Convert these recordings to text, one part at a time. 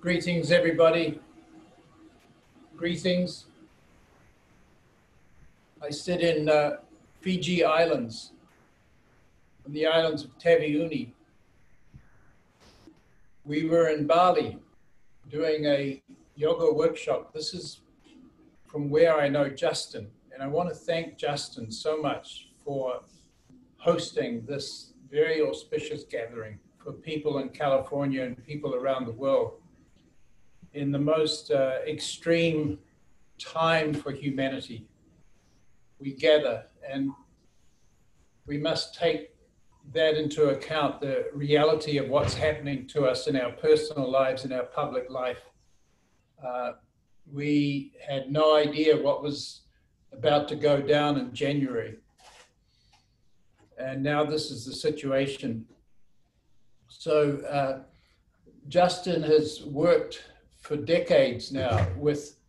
Greetings, everybody. Greetings. I sit in Fiji Islands, on the islands of Taveuni. We were in Bali doing a yoga workshop. This is from where I know Justin, and I want to thank Justin so much for hosting this very auspicious gathering for people in California and people around the world in the most extreme time for humanity. We gather, and we must take that into account, the reality of what's happening to us in our personal lives, in our public life. We had no idea what was about to go down in January. And now this is the situation. So Justin has worked for decades now with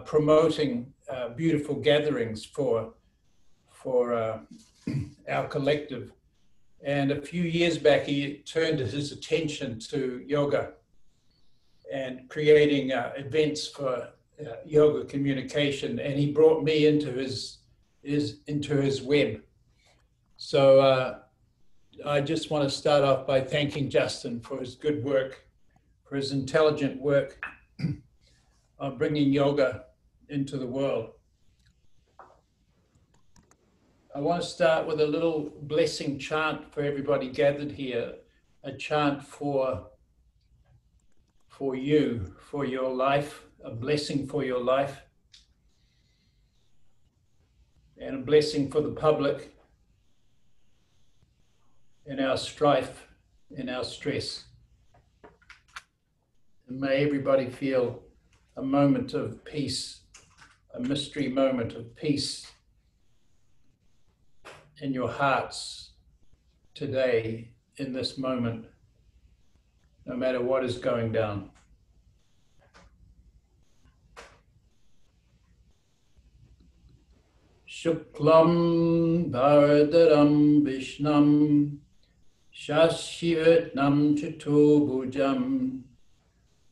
promoting beautiful gatherings for our collective. And a few years back, he turned his attention to yoga and creating events for yoga communication. And he brought me into his web. So I just want to start off by thanking Justin for his good work, for his intelligent work of bringing yoga into the world. I want to start with a little blessing chant for everybody gathered here, a chant for you, for your life, a blessing for your life, and a blessing for the public in our strife, in our stress. And may everybody feel a moment of peace, a mystery moment of peace in your hearts today, in this moment, no matter what is going down. Shuklam Bharadaram Vishnam Shashivatnam Chatubhujam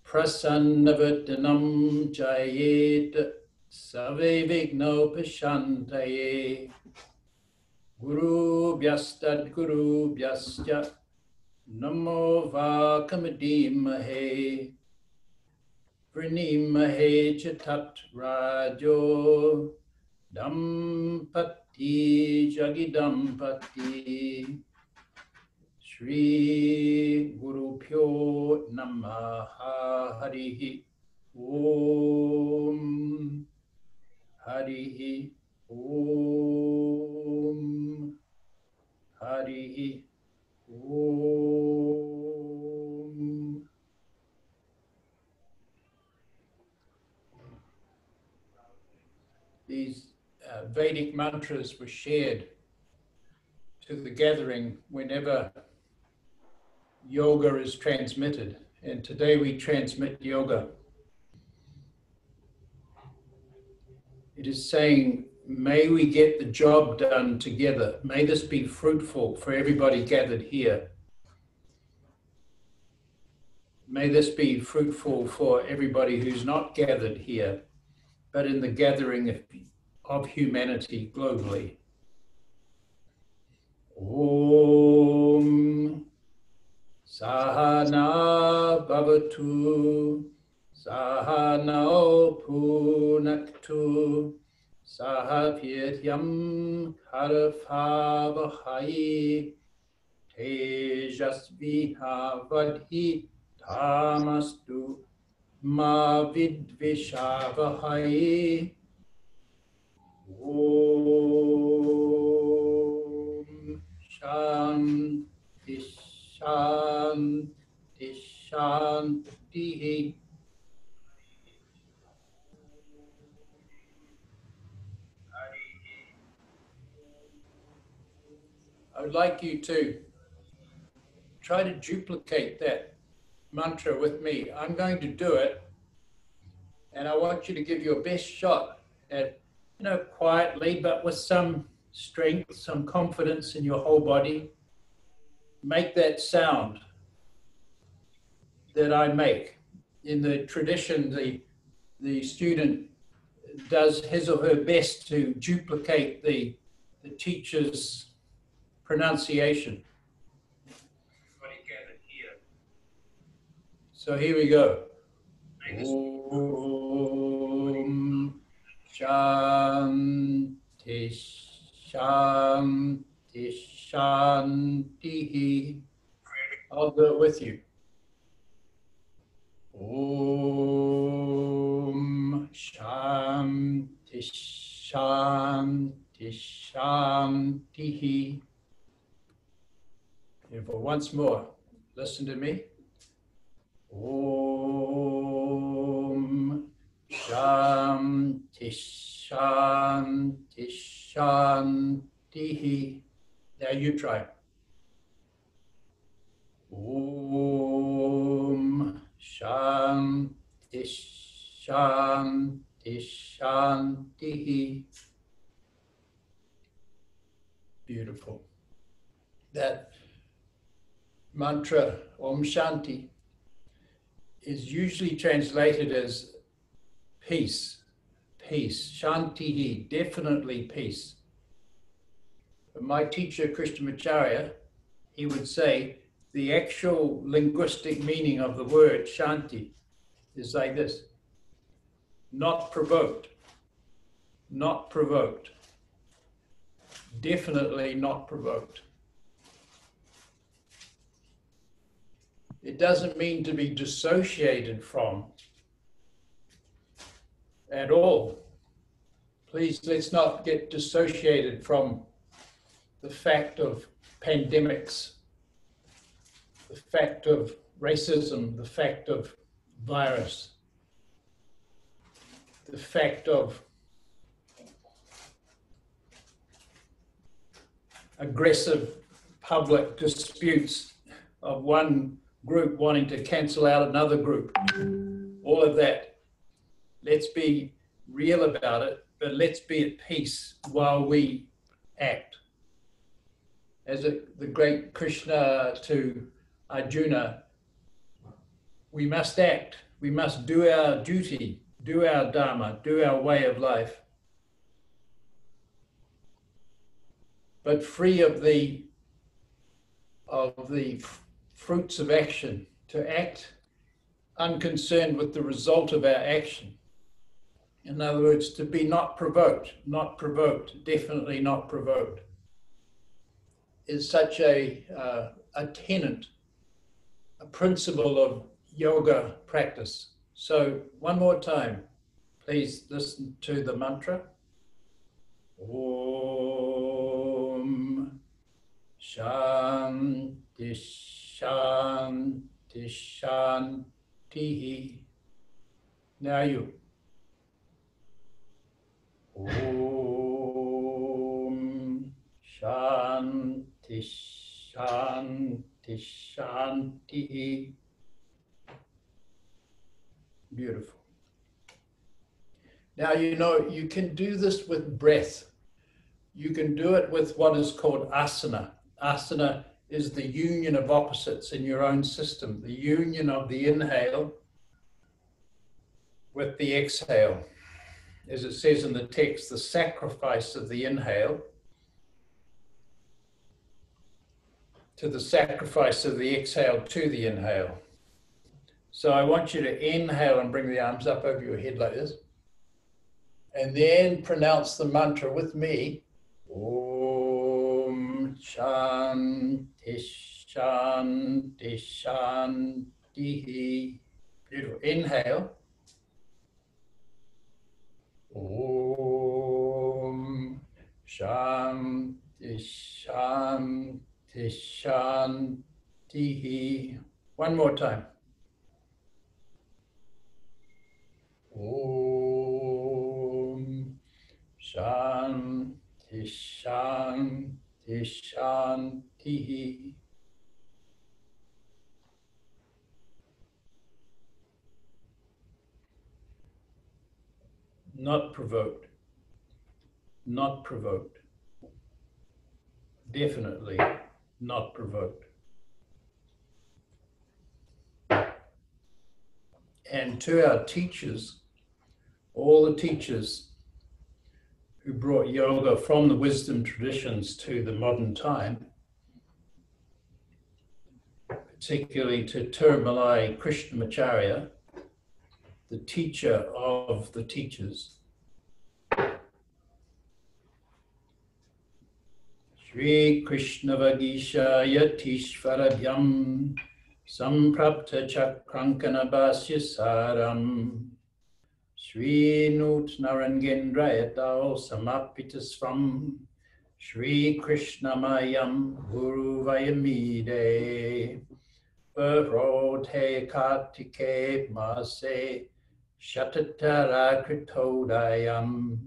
Prasannavatanam Jayet Save Vigno Pashantaye Guru Vyastad Guru Vyasya Namo Vakamadimahe Vrinimahe Chatat Rajo Dampati Jagidampati Shri Guru Pyo Namaha Harihi Om Harihi Om Harihi Om. These Vedic mantras were shared to the gathering whenever yoga is transmitted. And today we transmit yoga. It is saying, may we get the job done together. May this be fruitful for everybody gathered here. May this be fruitful for everybody who's not gathered here, but in the gathering of humanity globally. Om Sahana Bhavatu Sahana Punaktu Sahavyam Karafavahai Tejasvihavadhi Tamastu Ma Vidvishavahai. Om Shanti Shanti Shanti. I would like you to try to duplicate that mantra with me. I'm going to do it, and I want you to give your best shot at, quietly, but with some strength, some confidence in your whole body. Make that sound that I make. in the tradition, the student does his or her best to duplicate the teacher's pronunciation. So here we go. Om Shanti Shanti Shanti. I'll do it with you. Om Shanti Shanti Shanti. Beautiful. Once more, listen to me. Om Shanti Shanti Shanti. Now you try. Om Shanti Shanti Shanti. Beautiful. That mantra, Om Shanti, is usually translated as peace, peace, Shanti, definitely peace. But my teacher, Krishnamacharya, he would say the actual linguistic meaning of the word Shanti is like this: not provoked, not provoked, definitely not provoked. It doesn't mean to be dissociated from at all. Please, let's not get dissociated from the fact of pandemics, the fact of racism, the fact of virus, the fact of aggressive public disputes of one group wanting to cancel out another group, all of that. Let's be real about it, but let's be at peace while we act. As the great Krishna to Arjuna, we must act, we must do our duty, do our dharma, do our way of life, but free of the fruits of action, to act unconcerned with the result of our action. In other words, to be not provoked, definitely not provoked, is such a tenet, a principle of yoga practice. So one more time, please listen to the mantra. Om Shanti Shanti Shanti. Now you. Om Shanti Shanti Shanti. Beautiful. Now, you can do this with breath. You can do it with what is called asana. Asana is the union of opposites in your own system, the union of the inhale with the exhale. As it says in the text, the sacrifice of the inhale to the sacrifice of the exhale to the inhale. So I want you to inhale and bring the arms up over your head like this. And then pronounce the mantra with me. Om Shanti Shanti Shanti. Beautiful. Inhale. Om Shanti Shanti Shanti. One more time. Om Shanti Shanti Shanti. Not provoked. Not provoked. Definitely not provoked. And to our teachers, all the teachers who brought yoga from the wisdom traditions to the modern time, particularly to Tirumalai Krishnamacharya, the teacher of the teachers. Shri Krishna Vagishaya Tishvarabhyam Samprapta Chakrankana Bhasya Saram Shri Nut Narangendra Etal Samapitasvam Shri Krishna Mayam Guru Vayamide Varote Kartike Mase Shatatara Kritodayam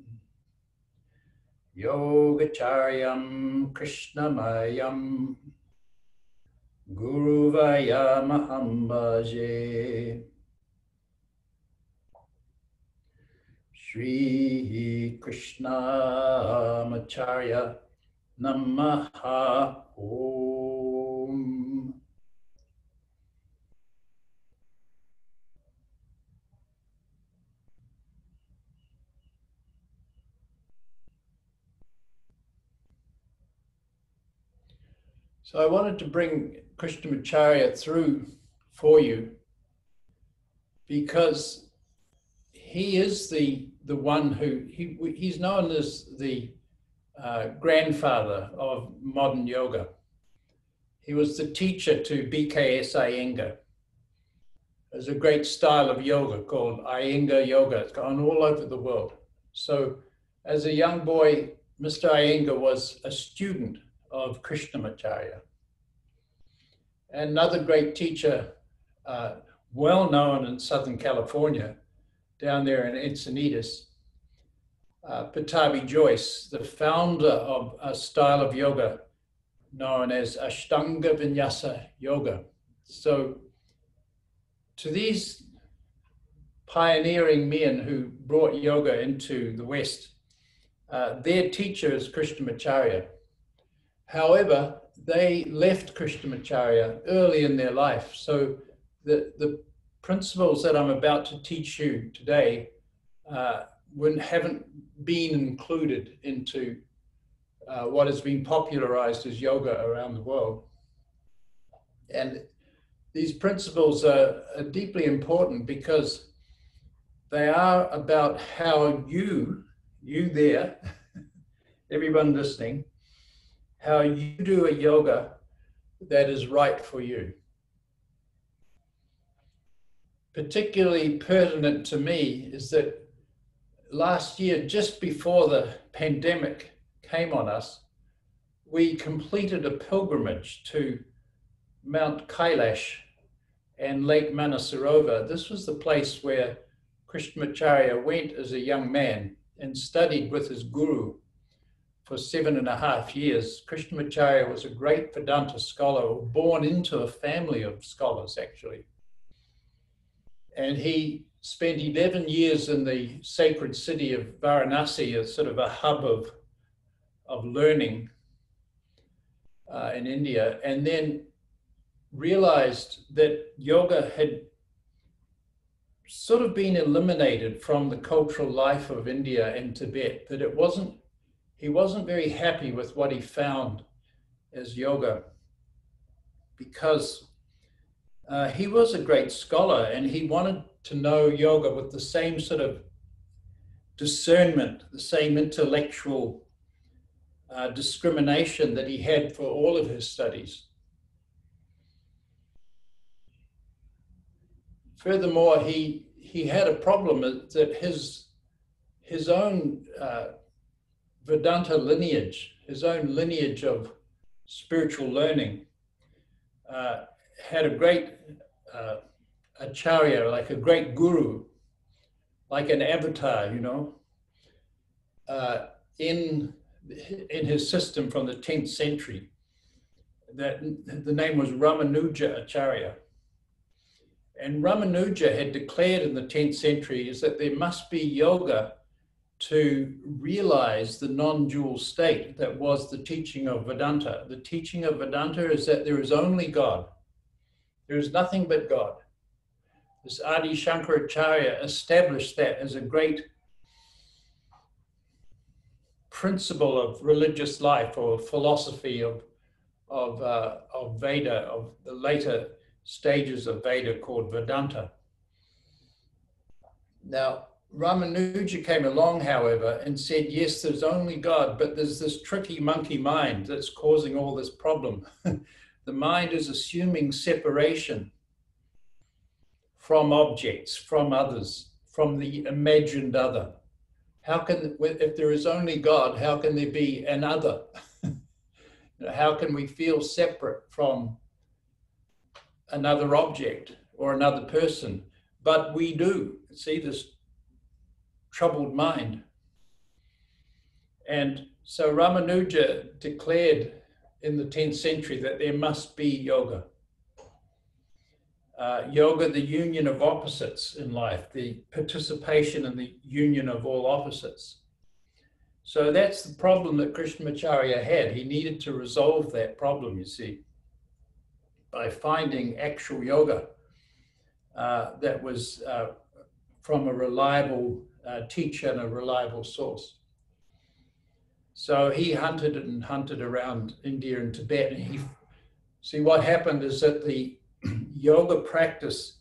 Yogacharyam Krishnamayam Guru Vayamaham Bhaje Shri Krishna Macharya Namaha Om. So I wanted to bring Krishnamacharya through for you because he is the one who, he's known as the grandfather of modern yoga. He was the teacher to BKS Iyengar. There's a great style of yoga called Iyengar yoga. It's gone all over the world. So as a young boy, Mr. Iyengar was a student of Krishnamacharya. Another great teacher, well known in Southern California, down there in Encinitas, Patabi Joyce, the founder of a style of yoga known as Ashtanga Vinyasa Yoga. So to these pioneering men who brought yoga into the West, their teacher is Krishnamacharya. However, they left Krishnamacharya early in their life. So the principles that I'm about to teach you today haven't been included into what has been popularized as yoga around the world. And these principles are deeply important because they are about how you there, everyone listening, how you do a yoga that is right for you. Particularly pertinent to me is that last year, just before the pandemic came on us, we completed a pilgrimage to Mount Kailash and Lake Manasarovar. This was the place where Krishnamacharya went as a young man and studied with his guru for 7.5 years. Krishnamacharya was a great Vedanta scholar, born into a family of scholars, actually. And he spent 11 years in the sacred city of Varanasi, as sort of a hub of learning in India, and then realized that yoga had sort of been eliminated from the cultural life of India and Tibet, that he wasn't very happy with what he found as yoga, because he was a great scholar and he wanted to know yoga with the same sort of discernment, the same intellectual discrimination that he had for all of his studies. Furthermore, he had a problem that his own Vedanta lineage, his own lineage of spiritual learning, had a great acharya, like a great guru, like an avatar, in his system from the 10th century. That the name was Ramanuja Acharya. And Ramanuja had declared in the 10th century is that there must be yoga to realize the non-dual state that was the teaching of Vedanta. The teaching of Vedanta is that there is only God. There is nothing but God. This Adi Shankaracharya established that as a great principle of religious life or philosophy of Veda, of the later stages of Veda called Vedanta. Now, Ramanuja came along, however, and said, yes, there's only God, but there's this tricky monkey mind that's causing all this problem. The mind is assuming separation from objects, from others, from the imagined other. How can, if there is only God, how can there be an other? How can we feel separate from another object or another person? But we do. See this troubled mind. And so Ramanuja declared in the 10th century that there must be yoga. Yoga, the union of opposites in life, the participation in the union of all opposites. So that's the problem that Krishnamacharya had. He needed to resolve that problem, you see, by finding actual yoga that was from a reliable teacher and a reliable source. So he hunted and hunted around India and Tibet. And see, what happened is that the yoga practice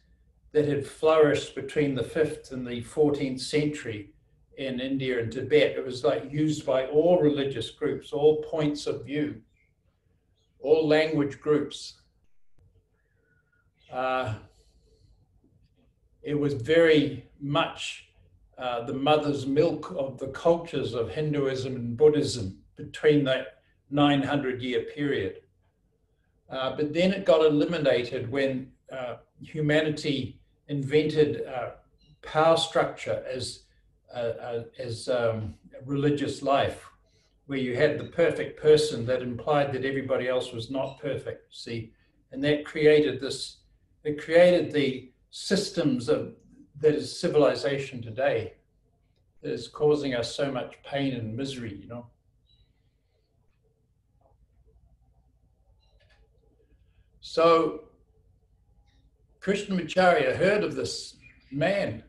that had flourished between the 5th and the 14th century in India and Tibet, it was like used by all religious groups, all points of view, all language groups. It was very much the mother's milk of the cultures of Hinduism and Buddhism between that 900-year period. But then it got eliminated when humanity invented power structure as religious life, where you had the perfect person that implied that everybody else was not perfect, see? And that created this, it created the systems that is civilization today, that is causing us so much pain and misery, you know? So Krishnamacharya heard of this man.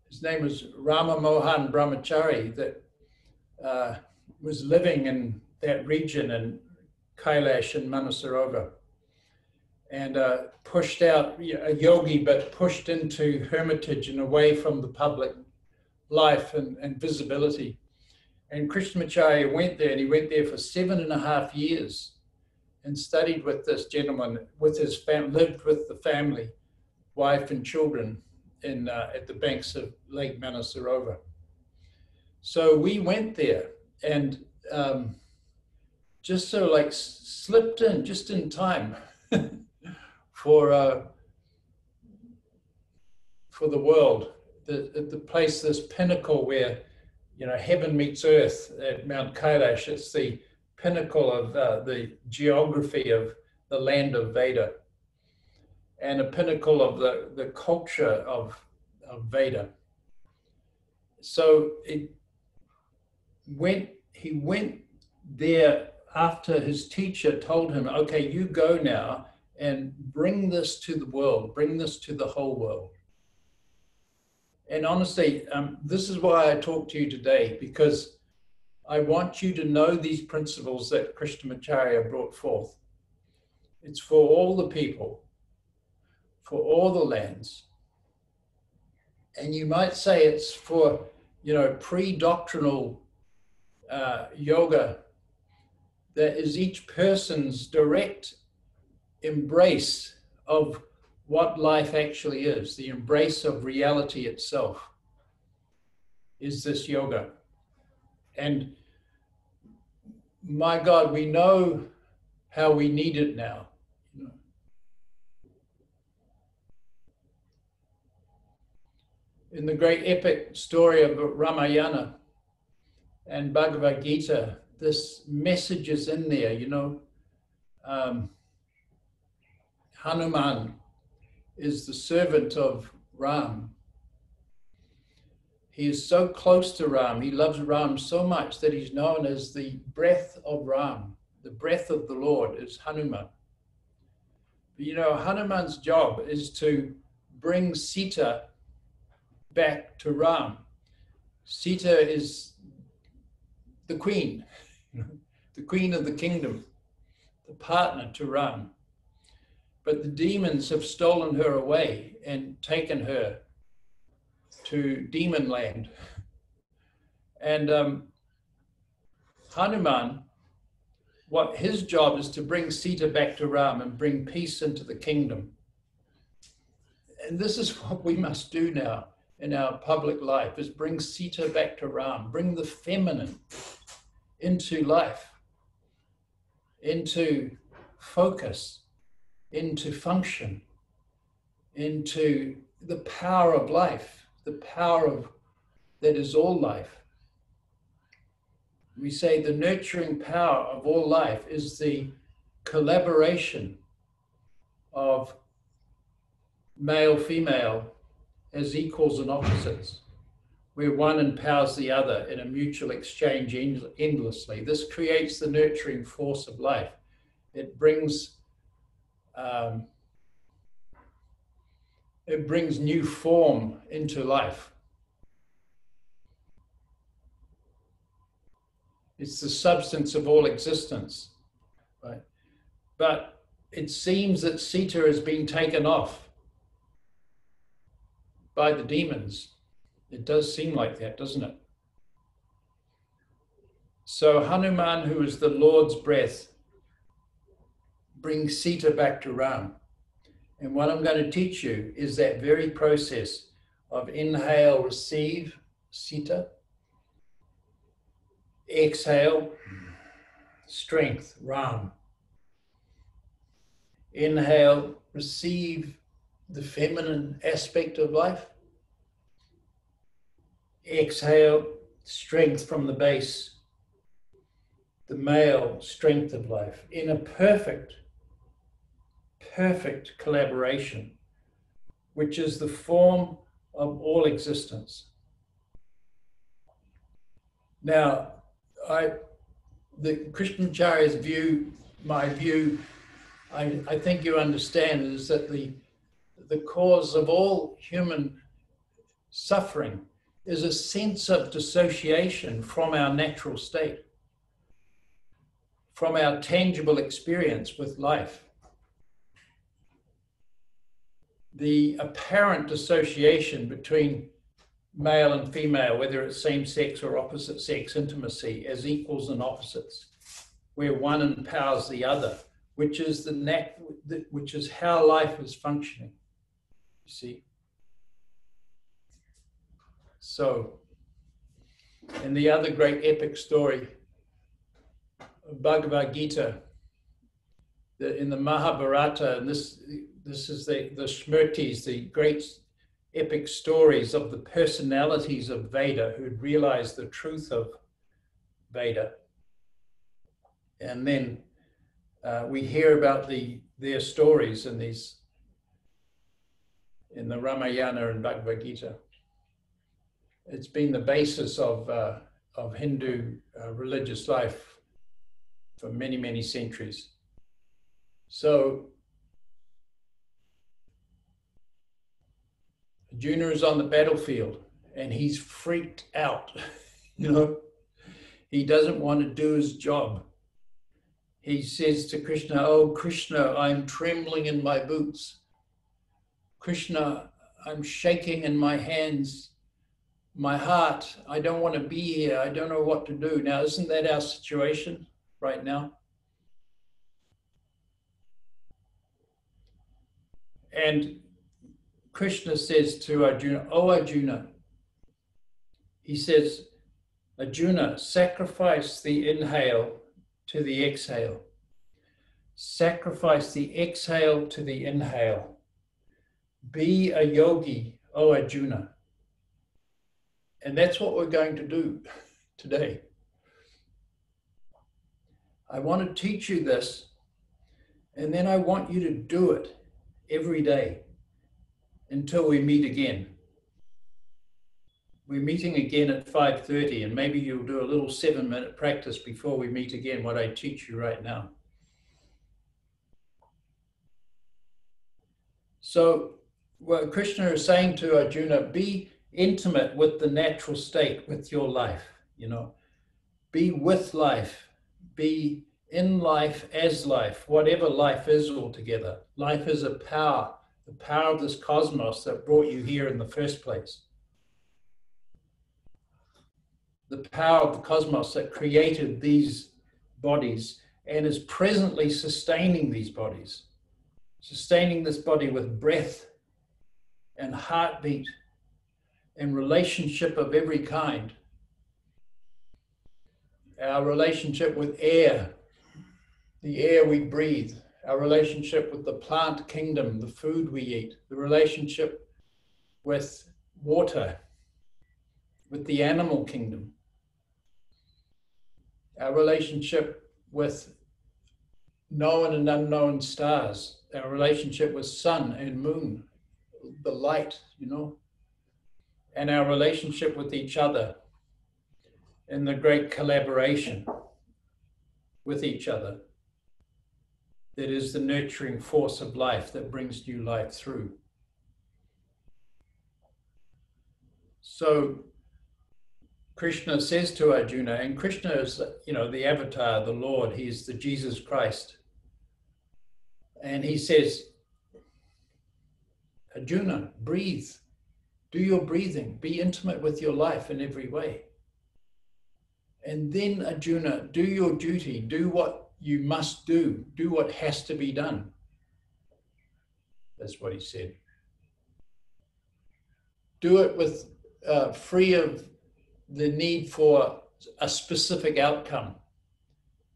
His name was Rama Mohan Brahmachari, that was living in that region in Kailash and Manasarovar, and pushed out, a yogi, but pushed into hermitage and away from the public life and visibility. And Krishnamacharya went there, and he went there for 7.5 years and studied with this gentleman, with his family, lived with the family, wife and children in at the banks of Lake Manasarovar. So we went there and just sort of like slipped in just in time for the world, the place, this pinnacle where, you know, heaven meets earth at Mount Kailash. It's the pinnacle of the geography of the land of Veda, and a pinnacle of the culture of Veda. So he went there after his teacher told him, okay, you go now and bring this to the world, bring this to the whole world. And honestly, this is why I talk to you today, because I want you to know these principles that Krishnamacharya brought forth. It's for all the people, for all the lands. And you might say it's for, you know, pre-doctrinal yoga that is each person's direct embrace of what life actually is, the embrace of reality itself, is this yoga. And my God, we know how we need it now. You know. In the great epic story of Ramayana and Bhagavad Gita, this message is in there, you know. Hanuman is the servant of Ram. He is so close to Ram. He loves Ram so much that he's known as the breath of Ram. The breath of the Lord is Hanuman. But, you know, Hanuman's job is to brings Sita back to Ram. Sita is the queen, the queen of the kingdom, the partner to Ram. But the demons have stolen her away and taken her to demon land. And Hanuman, what his job is to bring Sita back to Ram and bring peace into the kingdom. And this is what we must do now in our public life, is bring Sita back to Ram, bring the feminine into life, into focus, into function, into the power of life, the power of that is all life. We say the nurturing power of all life is the collaboration of male, female as equals and opposites, where one empowers the other in a mutual exchange endlessly. This creates the nurturing force of life. It brings new form into life. It's the substance of all existence, right? But it seems that Sita has been taken off by the demons. It does seem like that, doesn't it? So Hanuman, who is the Lord's breath, brings Sita back to Ram. And what I'm going to teach you is that very process of inhale, receive Sita, exhale, strength, Ram. Inhale, receive the feminine aspect of life. Exhale, strength from the base, the male strength of life, in a perfect collaboration, which is the form of all existence. Now, the Krishnacharya's view, my view, I think you understand, is that the cause of all human suffering is a sense of dissociation from our natural state, from our tangible experience with life. The apparent dissociation between male and female, whether it's same sex or opposite sex intimacy, as equals and opposites, where one empowers the other, which is which is how life is functioning. You see? So, in the other great epic story, Bhagavad Gita, in the Mahabharata, and this is the Smritis, the great epic stories of the personalities of Veda who'd realized the truth of Veda. And then we hear about their stories in the Ramayana and Bhagavad Gita. It's been the basis of Hindu religious life for many, many centuries. So Arjuna is on the battlefield and he's freaked out, you know. He doesn't want to do his job. He says to Krishna, "Oh, Krishna, I'm trembling in my boots. Krishna, I'm shaking in my hands, my heart. I don't want to be here. I don't know what to do." Now, isn't that our situation right now? And Krishna says to Arjuna, "Oh, Arjuna," he says, "Arjuna, sacrifice the inhale to the exhale. Sacrifice the exhale to the inhale. Be a yogi, oh Arjuna." And that's what we're going to do today. I want to teach you this, and then I want you to do it every day until we meet again. We're meeting again at 5:30, and maybe you'll do a little 7-minute practice before we meet again, what I teach you right now. So Well, Krishna is saying to Arjuna, be intimate with the natural state, with your life, be with life, be in life as life, whatever life is altogether. Life is a power, the power of this cosmos that brought you here in the first place. The power of the cosmos that created these bodies and is presently sustaining these bodies, sustaining this body with breath and heartbeat and relationship of every kind. Our relationship with air, the air we breathe, our relationship with the plant kingdom, the food we eat, the relationship with water, with the animal kingdom, our relationship with known and unknown stars, our relationship with sun and moon, the light, and our relationship with each other in the great collaboration with each other that is the nurturing force of life that brings new life through. So Krishna says to Arjuna, and Krishna is, the avatar, the Lord, he's the Jesus Christ. And he says, Arjuna, breathe, do your breathing, be intimate with your life in every way. And then Arjuna, do your duty, do what you must do what has to be done. That's what he said. Do it with free of the need for a specific outcome.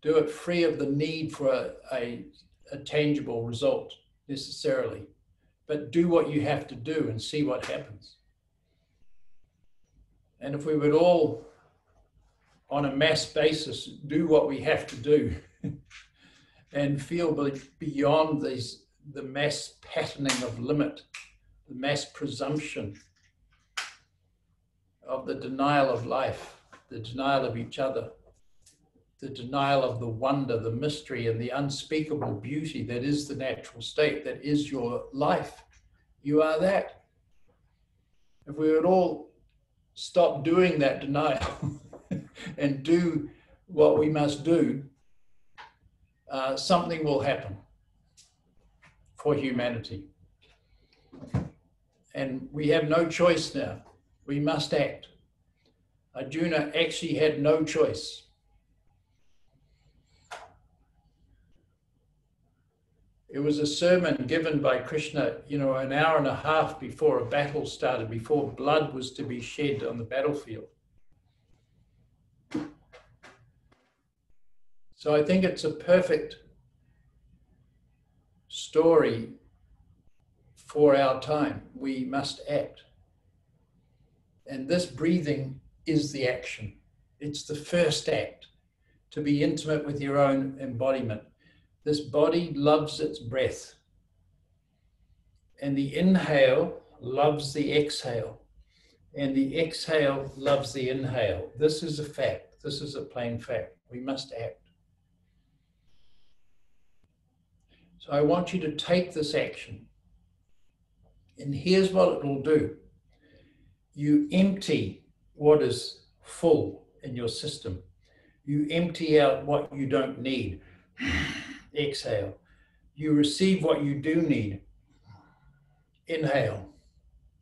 Do it free of the need for a tangible result necessarily, but do what you have to do and see what happens. And if we would all, on a mass basis, do what we have to do and feel beyond the mass patterning of limit, the mass presumption of the denial of life, the denial of each other, the denial of the wonder, the mystery, and the unspeakable beauty that is the natural state, that is your life. You are that. If we would all stop doing that denial and do what we must do, something will happen for humanity. And we have no choice now. We must act. Arjuna actually had no choice. It was a sermon given by Krishna, an hour and a half before a battle started, before blood was to be shed on the battlefield. So I think it's a perfect story for our time. We must act. And this breathing is the action. It's the first act, to be intimate with your own embodiment. This body loves its breath. And the inhale loves the exhale. And the exhale loves the inhale. This is a fact. This is a plain fact. We must act. So I want you to take this action. And here's what it will do. You empty what is full in your system. You empty out what you don't need. Exhale. You receive what you do need. Inhale.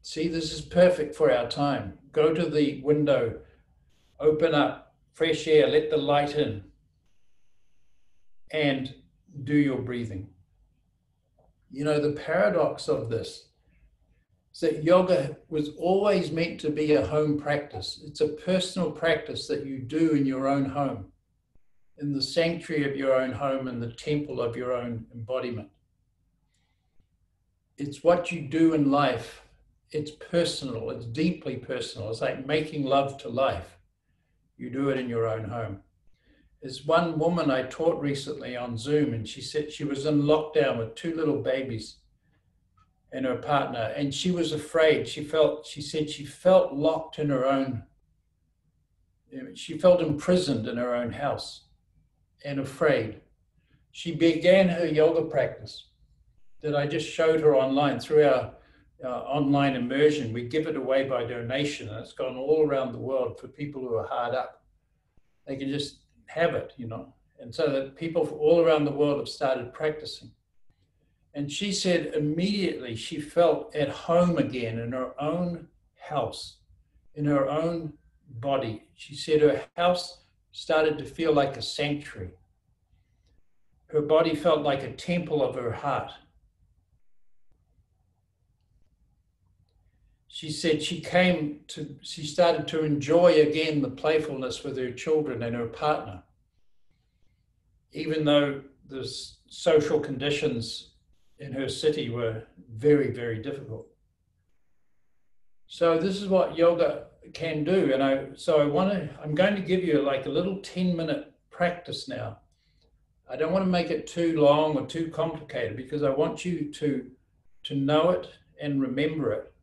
See, this is perfect for our time. Go to the window, open up, fresh air, let the light in, and do your breathing. The paradox of this is that yoga was always meant to be a home practice. It's a personal practice that you do in your own home, in the sanctuary of your own home, in the temple of your own embodiment. It's what you do in life. It's personal. It's deeply personal. It's like making love to life. You do it in your own home. There's one woman I taught recently on Zoom, and she said she was in lockdown with 2 little babies and her partner, and she was afraid. She said she felt locked in her own, she felt imprisoned in her own house and afraid. She began her yoga practice that I just showed her online through our online immersion. We give it away by donation, and it's gone all around the world for people who are hard up. They can just have it, you know. And so that people from all around the world have started practicing. And she said immediately she felt at home again in her own house, in her own body. She said her house started to feel like a sanctuary. Her body felt like a temple of her heart. She said she started to enjoy again the playfulness with her children and her partner, even though the social conditions in her city were very, very difficult. So this is what yoga can do. And I'm going to give you like a little 10-minute practice now. I don't want to make it too long or too complicated because I want you to know it and remember it.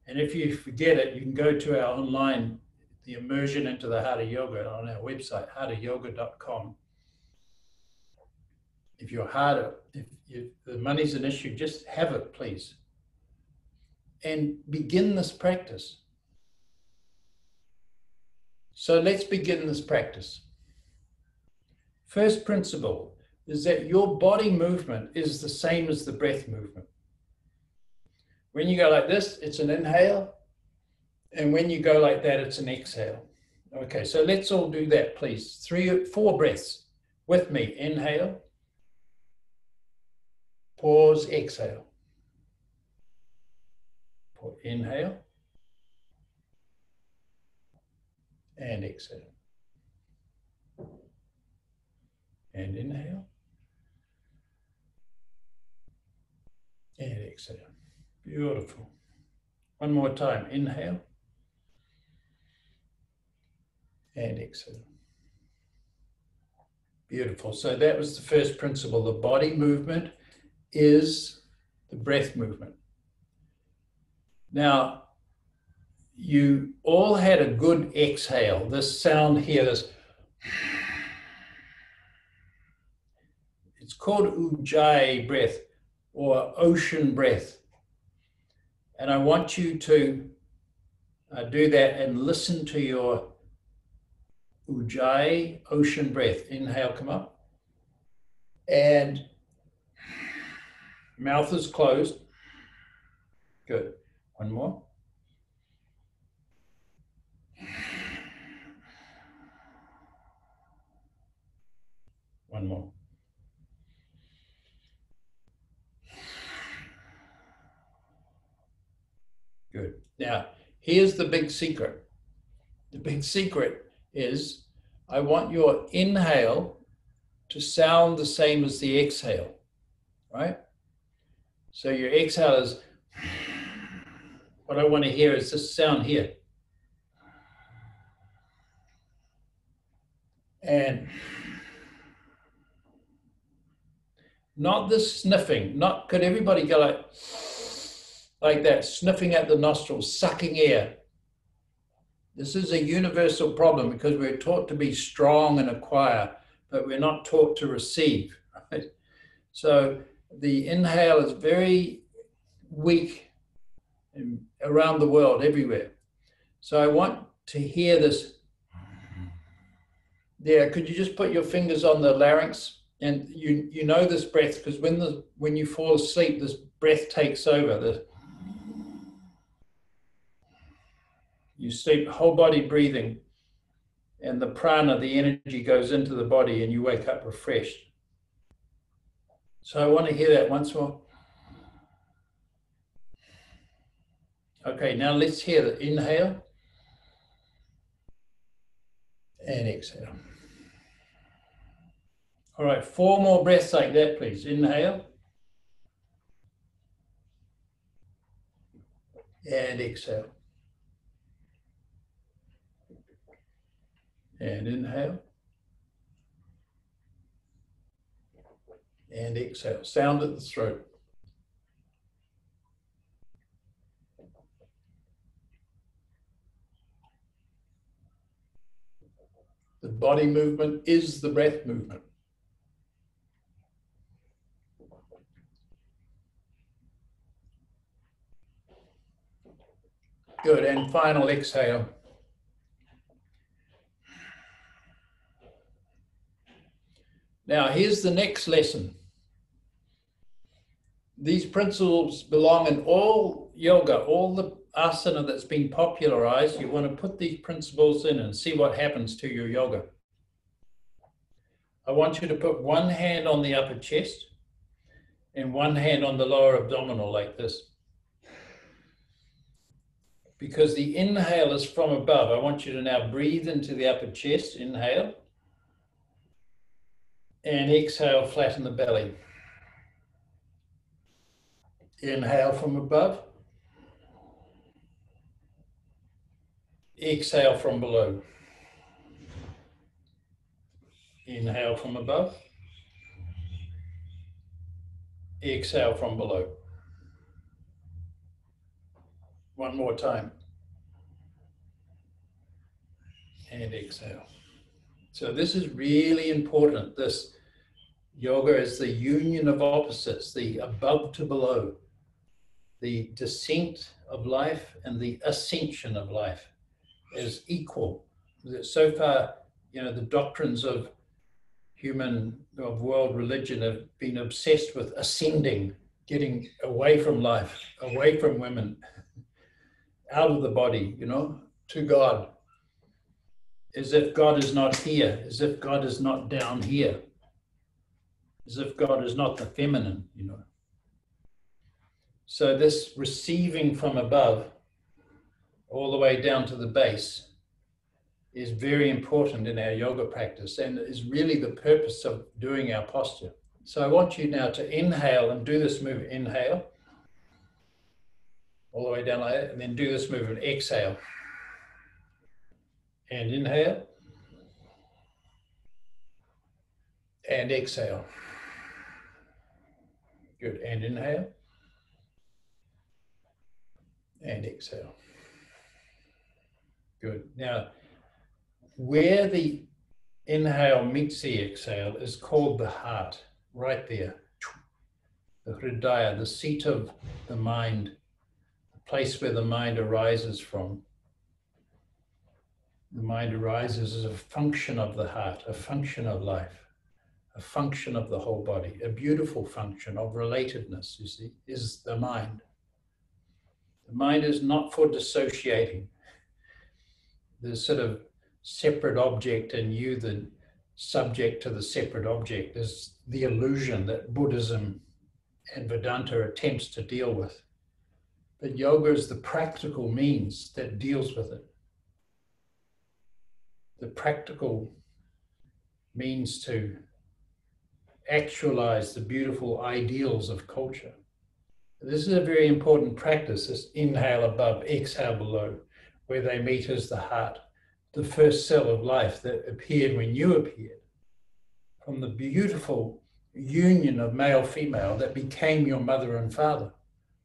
And if you forget it, you can go to our online, the Immersion into the Heart of Yoga on our website, heartofyoga.com. If the money's an issue, just have it, please. And begin this practice. So let's begin this practice. First principle is that your body movement is the same as the breath movement. When you go like this, it's an inhale. And when you go like that, it's an exhale. Okay, so let's all do that, please. 3 or 4 breaths with me. Inhale. Pause, exhale. Inhale. And exhale. And inhale. And exhale. Beautiful. One more time. Inhale. And exhale. Beautiful. So that was the first principle. The body movement is the breath movement. Now, you all had a good exhale. This sound here, this. It's called Ujjayi breath or ocean breath. And I want you to do that and listen to your Ujjayi ocean breath. Inhale, come up. And mouth is closed. Good. One more. One more. Good. Now, here's the big secret. The big secret is I want your inhale to sound the same as the exhale, right? So your exhale is, what I want to hear is this sound here. And not this sniffing, could everybody go like that, sniffing at the nostrils, sucking air. This is a universal problem because we're taught to be strong and acquire, but we're not taught to receive, right? So the inhale is very weak around the world, everywhere. So I want to hear this. There, could you just put your fingers on the larynx? And you know this breath because when you fall asleep, this breath takes over. You sleep, whole body breathing, and the prana, the energy goes into the body and you wake up refreshed. So I want to hear that once more. Okay, now let's hear the inhale and exhale. All right, 4 more breaths like that, please. Inhale and exhale. And inhale. And exhale. Sound at the throat. The body movement is the breath movement. Good, and final exhale. Now, here's the next lesson. These principles belong in all yoga, all the asana that's been popularized. You want to put these principles in and see what happens to your yoga. I want you to put one hand on the upper chest and one hand on the lower abdominal like this. Because the inhale is from above, I want you to now breathe into the upper chest, inhale, and exhale, flatten the belly. Inhale from above, exhale from below. Inhale from above, exhale from below. One more time. And exhale. So this is really important. This yoga is the union of opposites, the above to below, the descent of life and the ascension of life is equal. So far, the doctrines of world religion have been obsessed with ascending, getting away from life, away from women, out of the body, to God, as if God is not here, as if God is not down here, as if God is not the feminine, So this receiving from above all the way down to the base is very important in our yoga practice and is really the purpose of doing our posture. So I want you now to inhale and do this move. Inhale, all the way down like that, and then do this move and exhale. And inhale, and exhale. Good, and inhale, and exhale. Good. Now, where the inhale meets the exhale is called the heart, right there. The hridaya, the seat of the mind, the place where the mind arises from. The mind arises as a function of the heart, a function of life, a function of the whole body, a beautiful function of relatedness, you see, is the mind. The mind is not for dissociating. There's sort of separate object and you, the subject to the separate object, is the illusion that Buddhism and Vedanta attempts to deal with. But yoga is the practical means that deals with it. The practical means to actualize the beautiful ideals of culture. This is a very important practice, this inhale above, exhale below, where they meet as the heart, the first cell of life that appeared when you appeared, from the beautiful union of male-female that became your mother and father,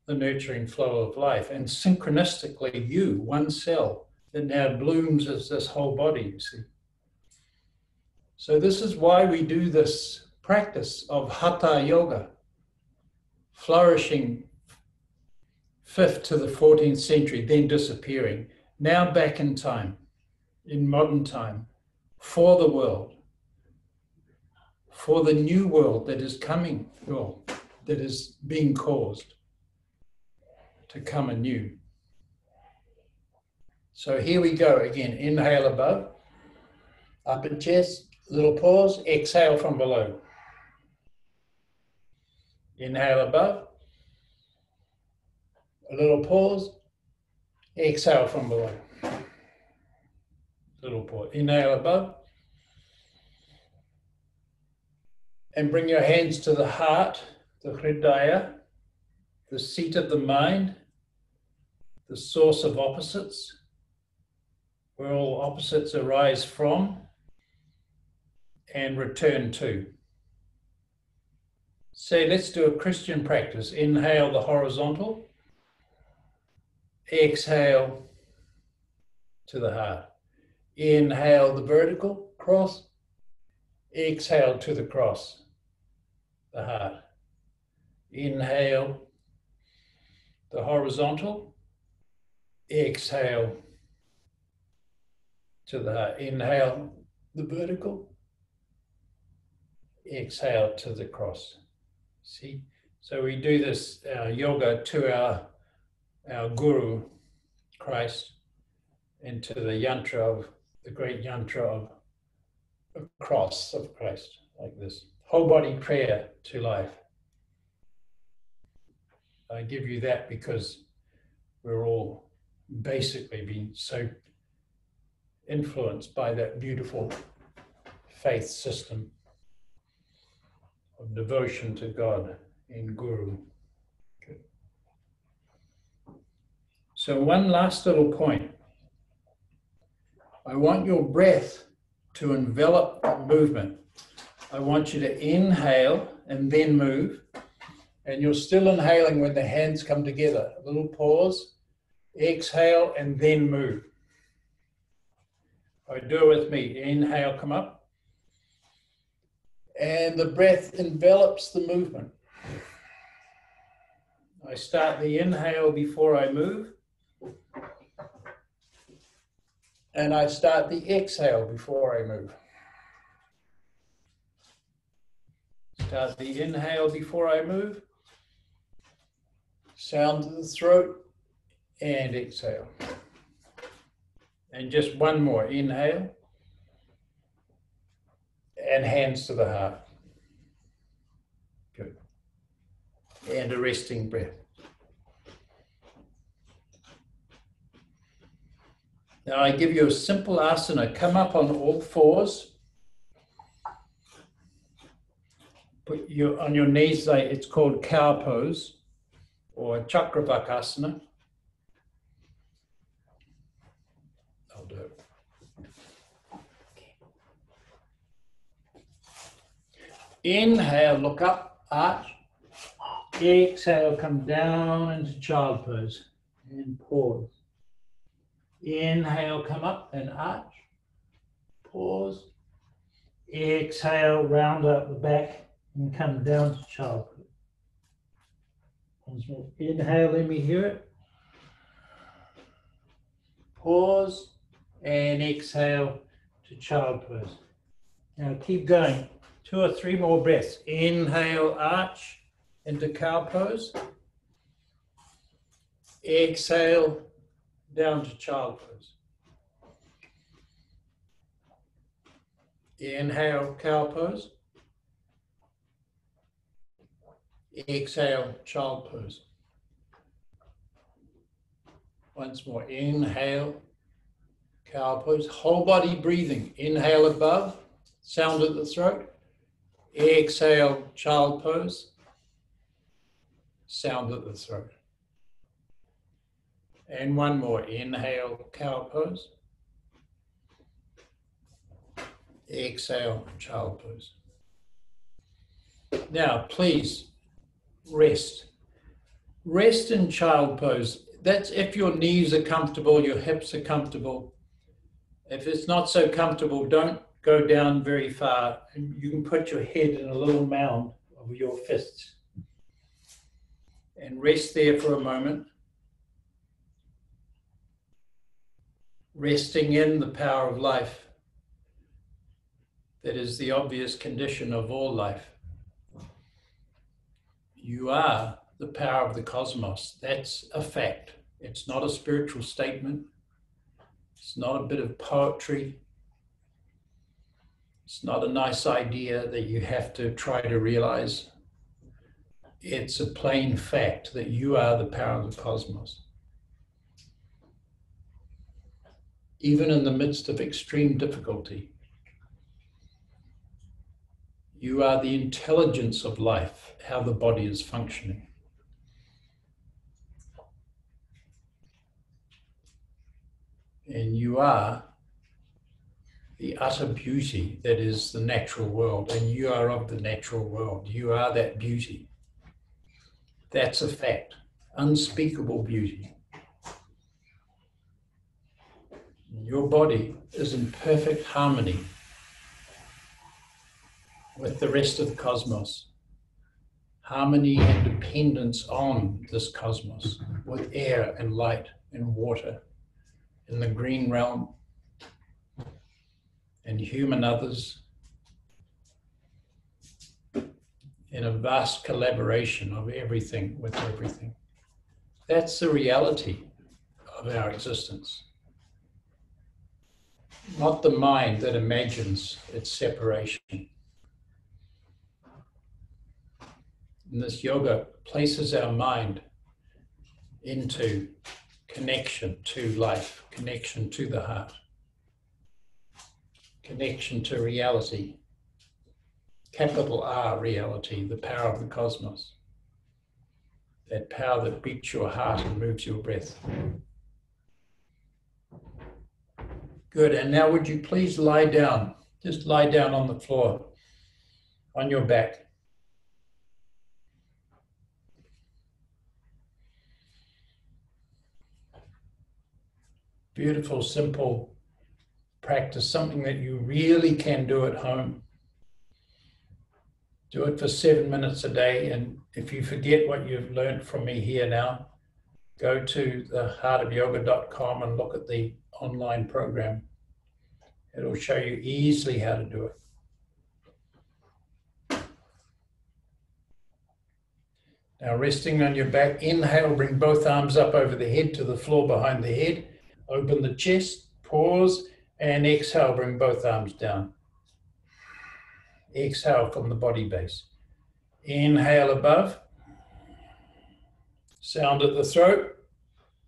the nurturing flow of life, and synchronistically you, one cell, that now blooms as this whole body, you see. So this is why we do this practice of Hatha Yoga, flourishing 5th to the 14th century, then disappearing, now back in time, in modern time, for the world, for the new world that is coming, well, that is being caused to come anew. So here we go again, inhale above, upper chest, little pause, exhale from below. Inhale above, a little pause, exhale from below. Little pause, inhale above, and bring your hands to the heart, the hridaya, the seat of the mind, the source of opposites, where all opposites arise from and return to. Say, let's do a Christian practice. Inhale the horizontal, exhale to the heart. Inhale the vertical, cross, exhale to the cross, the heart. Inhale the horizontal, Exhale to the heart. Inhale the vertical. Exhale to the cross. See? So we do this yoga to our Guru, Christ, and to the yantra of the great yantra of the cross of Christ, like this. Whole body prayer to life. I give you that because we're all basically being so influenced by that beautiful faith system of devotion to God in Guru. Good. So one last little point. I want your breath to envelop the movement. I want you to inhale and then move. And you're still inhaling when the hands come together. A little pause, exhale, and then move. All right, do it with me. Inhale, come up. And the breath envelops the movement. I start the inhale before I move. And I start the exhale before I move. Start the inhale before I move. Sound to the throat and exhale. And just one more. Inhale. And hands to the heart. Good. And a resting breath. Now I give you a simple asana. Come up on all fours. Put you on your knees, like it's called cow pose or Chakrabakasana. I'll do it. Inhale, look up, arch. Exhale, come down into child pose and pause. Inhale, come up and arch. Pause. Exhale, round up the back and come down to child pose. Once more. Inhale, let me hear it. Pause and exhale to child pose. Now keep going. 2 or 3 more breaths. Inhale, arch into cow pose. Exhale, down to child pose. Inhale, cow pose. Exhale, child pose. Once more. Inhale, cow pose. Whole body breathing. Inhale above, sound at the throat. Exhale, child pose. Sound at the throat. And one more. Inhale, cow pose. Exhale, child pose. Now, please rest. Rest in child pose. That's if your knees are comfortable, your hips are comfortable. If it's not so comfortable, don't go down very far. You can put your head in a little mound of your fists and rest there for a moment. Resting in the power of life. That is the obvious condition of all life. You are the power of the cosmos. That's a fact. It's not a spiritual statement. It's not a bit of poetry. It's not a nice idea that you have to try to realize. It's a plain fact that you are the power of the cosmos. Even in the midst of extreme difficulty, you are the intelligence of life, how the body is functioning. And you are the utter beauty that is the natural world, and you are of the natural world. You are that beauty. That's a fact, unspeakable beauty. Your body is in perfect harmony with the rest of the cosmos. Harmony and dependence on this cosmos with air and light in water, in the green realm, in human others, in a vast collaboration of everything with everything. That's the reality of our existence. Not the mind that imagines its separation. And this yoga places our mind into connection to life, connection to the heart, connection to reality, capital R reality, the power of the cosmos, that power that beats your heart and moves your breath. Good, and now would you please lie down, just lie down on the floor, on your back. Beautiful, simple practice, something that you really can do at home. Do it for 7 minutes a day, and if you forget what you've learned from me here now, go to theheartofyoga.com and look at the online program. It'll show you easily how to do it. Now, resting on your back, inhale, bring both arms up over the head to the floor behind the head. Open the chest, pause, and exhale, bring both arms down. Exhale from the body base. Inhale above. Sound at the throat.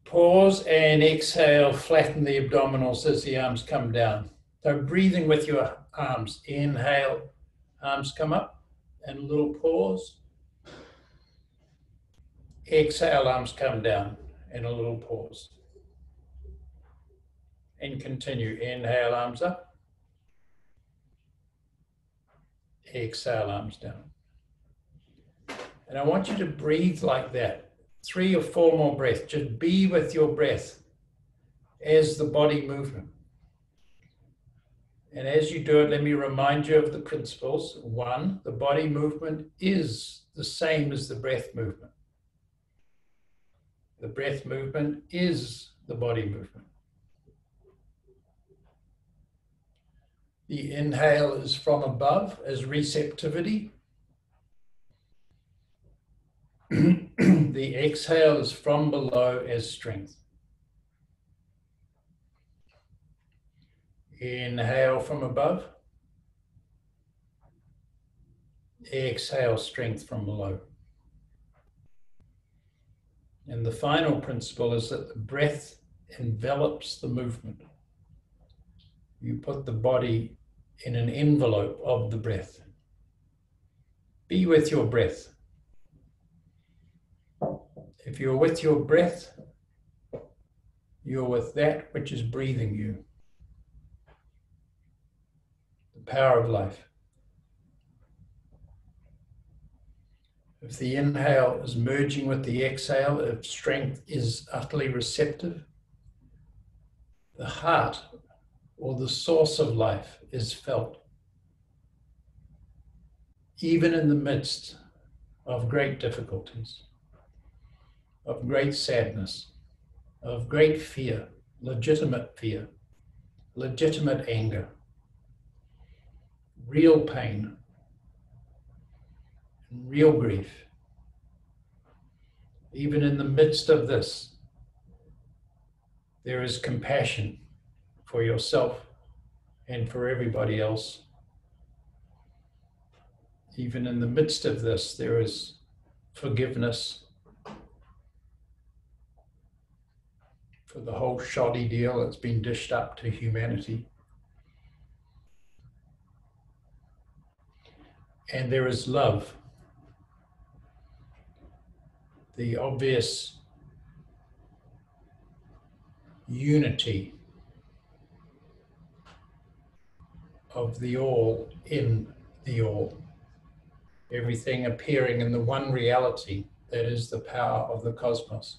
Pause and exhale, flatten the abdominals as the arms come down. So breathing with your arms. Inhale, arms come up, and a little pause. Exhale, arms come down, and a little pause. And continue. Inhale, arms up. Exhale, arms down. And I want you to breathe like that. 3 or 4 more breaths. Just be with your breath as the body movement. And as you do it, let me remind you of the principles. 1, the body movement is the same as the breath movement. The breath movement is the body movement. The inhale is from above as receptivity. The exhale is from below as strength. Inhale from above. Exhale, strength from below. And the final principle is that the breath envelops the movement. You put the body in an envelope of the breath. Be with your breath. If you're with your breath, you're with that which is breathing you. The power of life. If the inhale is merging with the exhale, if strength is utterly receptive, the heart or the source of life is felt. Even in the midst of great difficulties, of great sadness, of great fear, legitimate anger, real pain, and real grief. Even in the midst of this, there is compassion for yourself and for everybody else. Even in the midst of this, there is forgiveness for the whole shoddy deal that's been dished up to humanity. And there is love, the obvious unity of the all in the all. Everything appearing in the one reality that is the power of the cosmos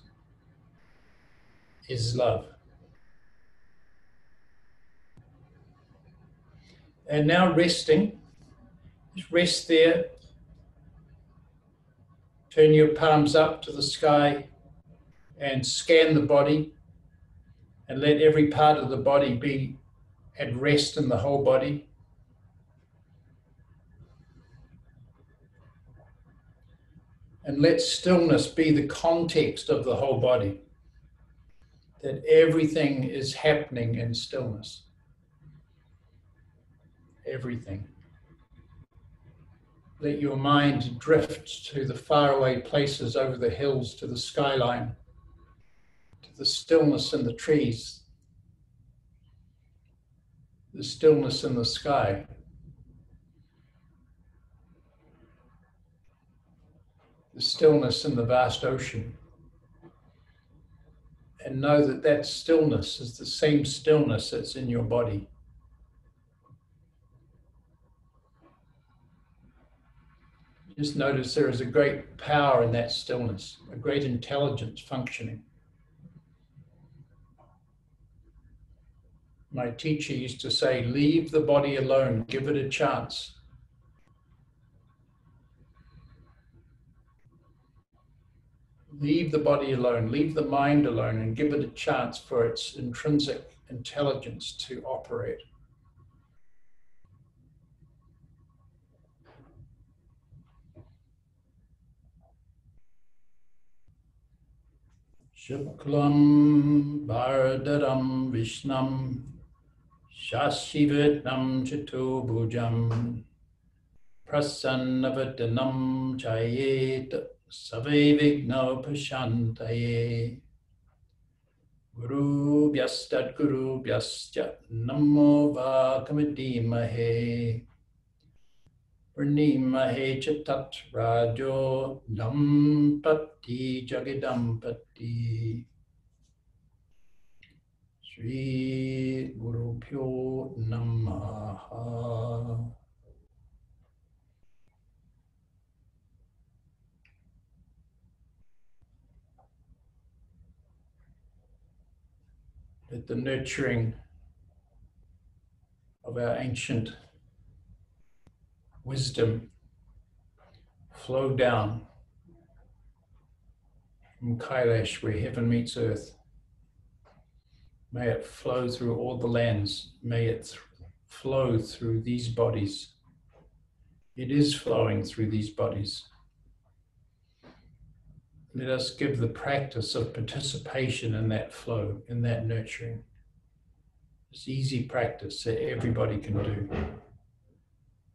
is love. And now resting, just rest there. Turn your palms up to the sky and scan the body. And let every part of the body be at rest in the whole body. And let stillness be the context of the whole body. That everything is happening in stillness. Everything. Let your mind drift to the faraway places over the hills, to the skyline, to the stillness in the trees, the stillness in the sky. The stillness in the vast ocean. And know that that stillness is the same stillness that's in your body. Just notice there is a great power in that stillness, a great intelligence functioning. My teacher used to say, leave the body alone, give it a chance. Leave the body alone, leave the mind alone, and give it a chance for its intrinsic intelligence to operate. Shuklam Bharadaram Vishnam Shashivetnam Chatubhujam Prasannavatanam Chayet Savevigna Pashantaye Guru Vyastat Guru Vyasya Namo Vakamidimahe Purnimahe Chatat Rajo Dampati Jagadampati Sri Guru Pyo Namaha. Let the nurturing of our ancient wisdom flow down from Kailash, where heaven meets earth. May it flow through all the lands. May it flow through these bodies. It is flowing through these bodies. Let us give the practice of participation in that flow, in that nurturing. It's easy practice that everybody can do.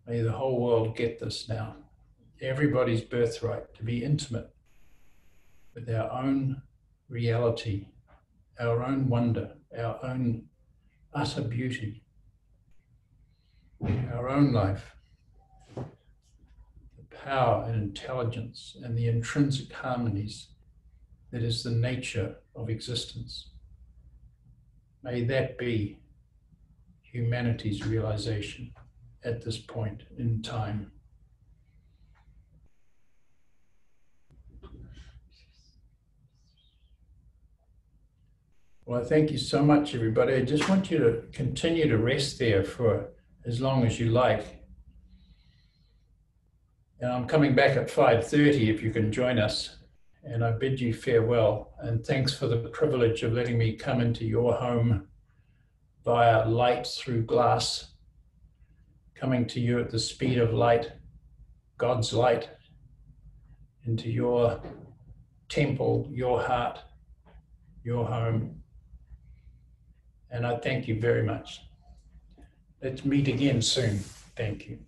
May the whole world get this now. Everybody's birthright to be intimate with our own reality, our own wonder, our own utter beauty, our own life, the power and intelligence and the intrinsic harmonies that is the nature of existence. May that be humanity's realization at this point in time. Well, thank you so much, everybody. I just want you to continue to rest there for as long as you like. And I'm coming back at 5:30 if you can join us. And I bid you farewell. And thanks for the privilege of letting me come into your home via light through glass, coming to you at the speed of light, God's light, into your temple, your heart, your home. And I thank you very much. Let's meet again soon. Thank you.